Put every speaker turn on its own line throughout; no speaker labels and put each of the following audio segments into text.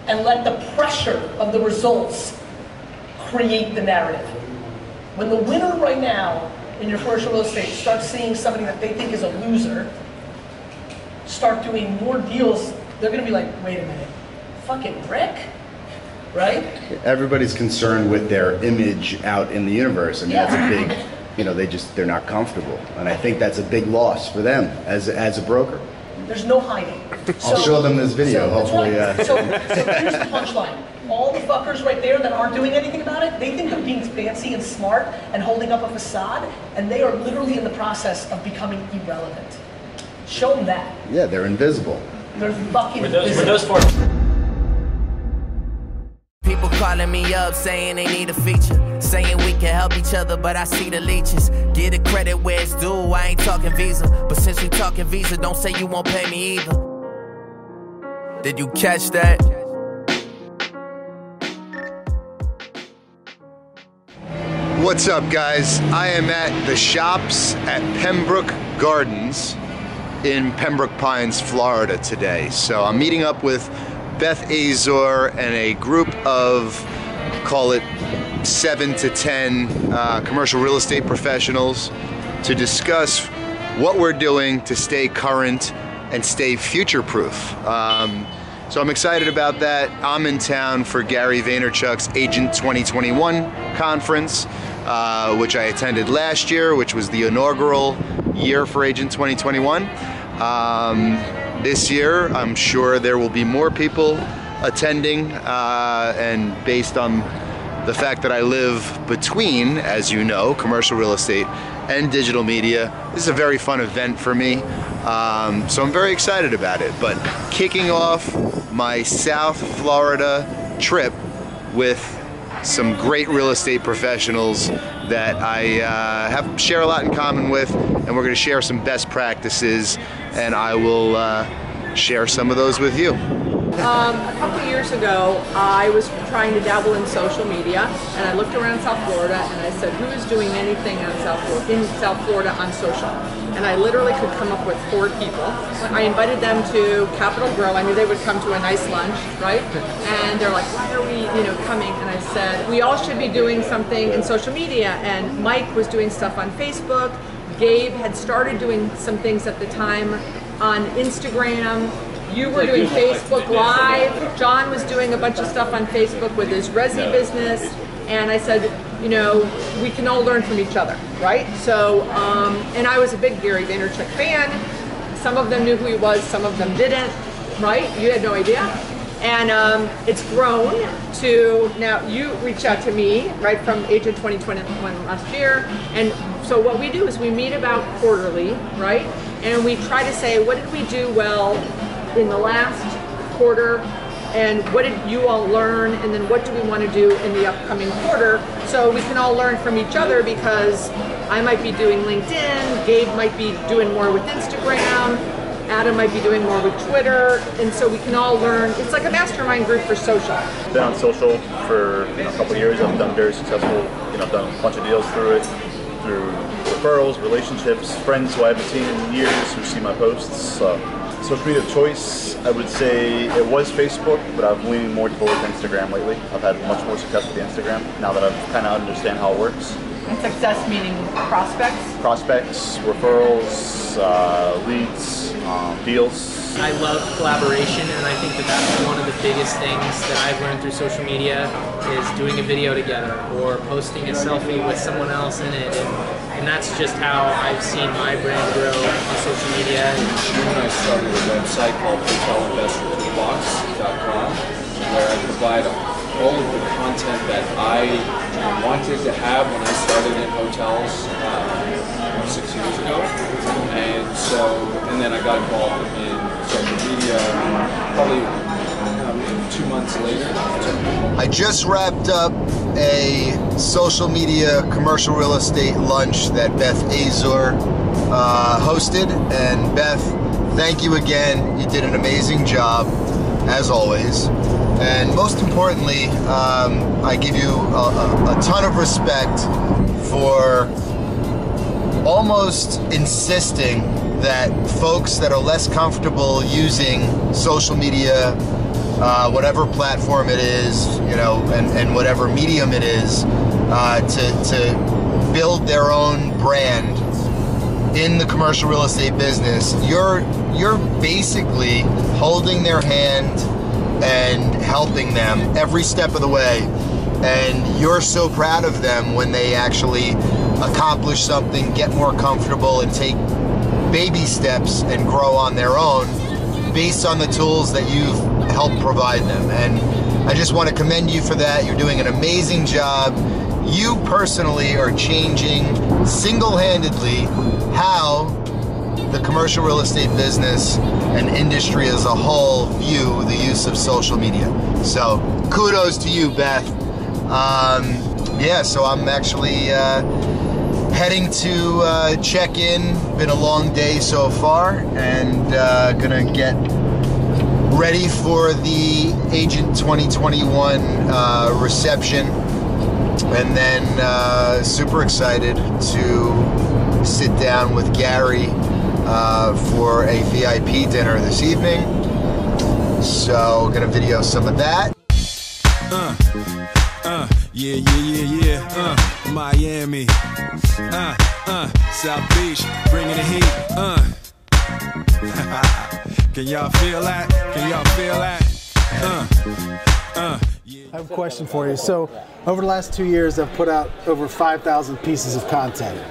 and let the pressure of the results create the narrative. When the winner right now in your commercial real estate starts seeing somebody that they think is a loser start doing more deals, they're gonna be like, wait a minute, fucking Rick? Right?
Everybody's concerned with their image out in the universe, and that's a big, you know, they're not comfortable. And I think that's a big loss for them as a broker.
There's no hiding.
I'll show them this video, hopefully.
Right. So here's the punchline. All the fuckers right there that aren't doing anything about it, they think they're being fancy and smart and holding up a facade, and they are literally in the process of becoming irrelevant. Show them that.
Yeah, they're invisible.
They're fucking invisible.
With those four.
People calling me up saying they need a feature, saying we can help each other, but I see the leeches. Get the credit where it's due, I ain't talking Visa, but since we talking Visa, don't say you won't pay me either. Did you catch that?
What's up, guys? I am at the shops at Pembroke Gardens in Pembroke Pines, Florida today. So I'm meeting up with Beth Azor and a group of, call it 7 to 10 commercial real estate professionals to discuss what we're doing to stay current and stay future-proof. So I'm excited about that. I'm in town for Gary Vaynerchuk's Agent 2021 conference, which I attended last year, which was the inaugural year for Agent 2021. This year, I'm sure there will be more people attending, and based on the fact that I live between, as you know, commercial real estate and digital media, this is a very fun event for me. So I'm very excited about it. But kicking off my South Florida trip with some great real estate professionals that I share a lot in common with, and we're going to share some best practices, and I will share some of those with you.
A couple of years ago, I was trying to dabble in social media, and I looked around South Florida and I said, who is doing anything in South Florida on social? And I literally could come up with 4 people. I invited them to Capitol Grill. I knew they would come to a nice lunch, right? And they're like, why are we, coming? And I said, we all should be doing something in social media. And Mike was doing stuff on Facebook. Gabe had started doing some things at the time on Instagram. You were doing Facebook Live. John was doing a bunch of stuff on Facebook with his resi business. And I said, we can all learn from each other, right? So, and I was a big Gary Vaynerchuk fan. Some of them knew who he was, some of them didn't, right? You had no idea. And it's grown to, now you reached out to me, right, from Agent 2021 last year. And so what we do is we meet about quarterly, right? And we try to say, what did we do well in the last quarter, and what did you all learn, and then what do we want to do in the upcoming quarter, so we can all learn from each other, because I might be doing LinkedIn, Gabe might be doing more with Instagram, Adam might be doing more with Twitter, and so we can all learn. It's like a mastermind group for social.
I've been on social for a couple of years. I've done very successful, I've done a bunch of deals through it, through referrals, relationships, friends who I haven't seen in years who see my posts. Social media of choice, I would say it was Facebook, but I've leaned more towards Instagram lately. I've had much more success with the Instagram now that I've kind of understand how it works.
And success meaning prospects?
Prospects, referrals, leads, deals.
I love collaboration, and I think that that's one of the biggest things that I've learned through social media is doing a video together or posting a selfie with someone else in it. And that's just how I've seen my brand grow on social media.
June, I started a website called hotelinvestortoolbox.com, where I provide all of the content that I wanted to have when I started in hotels 6 years ago. And then I got involved in social media probably 2 months later.
I just wrapped up a social media commercial real estate lunch that Beth Azor hosted, and Beth, thank you again. You did an amazing job, as always. And most importantly, I give you a ton of respect for almost insisting that folks that are less comfortable using social media whatever platform it is, you know, and whatever medium it is, to build their own brand in the commercial real estate business, you're basically holding their hand and helping them every step of the way. And you're so proud of them when they actually accomplish something, get more comfortable, and take baby steps and grow on their own based on the tools that you've helped provide them. And I just want to commend you for that. You're doing an amazing job. You personally are changing single-handedly how the commercial real estate business and industry as a whole view the use of social media. So kudos to you, Beth. Yeah, so I'm actually heading to check in. Been a long day so far, and gonna get ready for the Agent 2021 reception, and then super excited to sit down with Gary for a VIP dinner this evening. So gonna video some of that.
Yeah. Miami. South Beach, bringing the heat. Can y'all feel that? Can y'all feel that?
I have a question for you. So, over the last 2 years, I've put out over 5,000 pieces of content.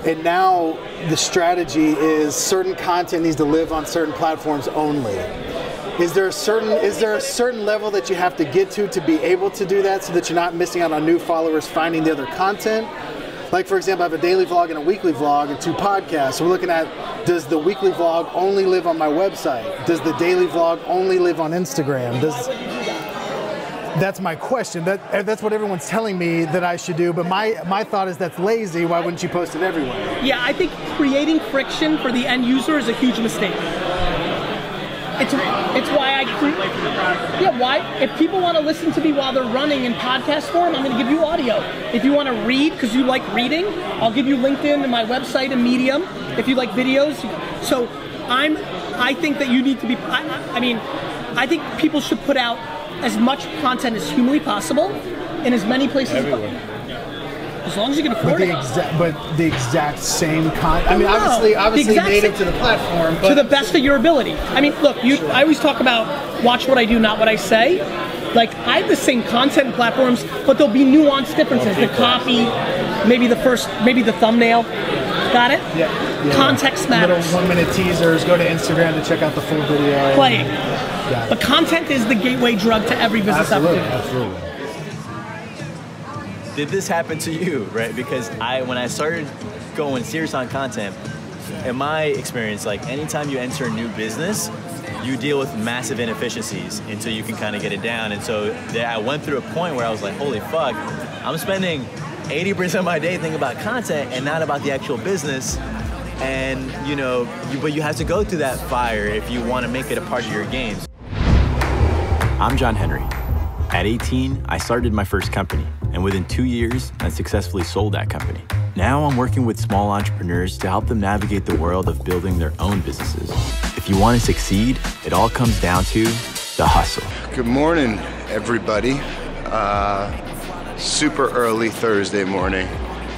And now the strategy is certain content needs to live on certain platforms only. Is there a certain level that you have to get to be able to do that, so that you're not missing out on new followers finding the other content? Like, for example, I have a daily vlog and a weekly vlog and 2 podcasts. So we're looking at, does the weekly vlog only live on my website? Does the daily vlog only live on Instagram? That's my question. That's what everyone's telling me that I should do, but my thought is that's lazy. Why wouldn't you post it everywhere?
Yeah, I think creating friction for the end user is a huge mistake. It's why why? If people want to listen to me while they're running in podcast form, I'm going to give you audio. If you want to read because you like reading, I'll give you LinkedIn and my website and Medium. If you like videos, so I think that you need to be. I think people should put out as much content as humanly possible in as many places as possible. As long as you can afford it.
But the exact same content. I mean, obviously native to the platform. But to
the best of your ability. I mean, look, I always talk about watch what I do, not what I say. Like, I have the same content platforms, but there'll be nuanced differences. The copy, maybe the thumbnail. Got it?
Yeah.
Context matters.
Little 1-minute teasers. Go to Instagram to check out the full video.
Playing. But content is the gateway drug to every business opportunity.
Absolutely.
Did this happen to you, right? Because when I started going serious on content, in my experience, like anytime you enter a new business, you deal with massive inefficiencies until you can kind of get it down. And so I went through a point where I was like, holy fuck, I'm spending 80% of my day thinking about content and not about the actual business. And but you have to go through that fire if you want to make it a part of your game.
I'm John Henry. At 18, I started my first company, and within 2 years, I successfully sold that company. Now I'm working with small entrepreneurs to help them navigate the world of building their own businesses. If you want to succeed, it all comes down to the hustle.
Good morning, everybody. Super early Thursday morning.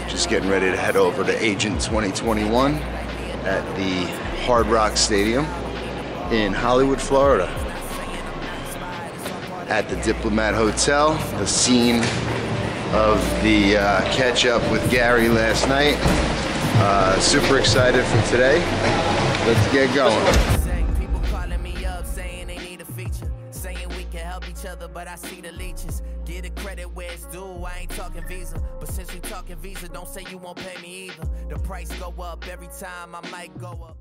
Just getting ready to head over to Agent 2021 at the Hard Rock Stadium in Hollywood, Florida. At the Diplomat Hotel, the scene of the catch up with Gary last night. Super excited for today. Let's get going.
People calling me up saying they need a feature, saying we can help each other, but I see the leeches. Get the credit where it's due. I ain't talking Visa, but since we talking Visa, don't say you won't pay me either. The price go up every time I might go up.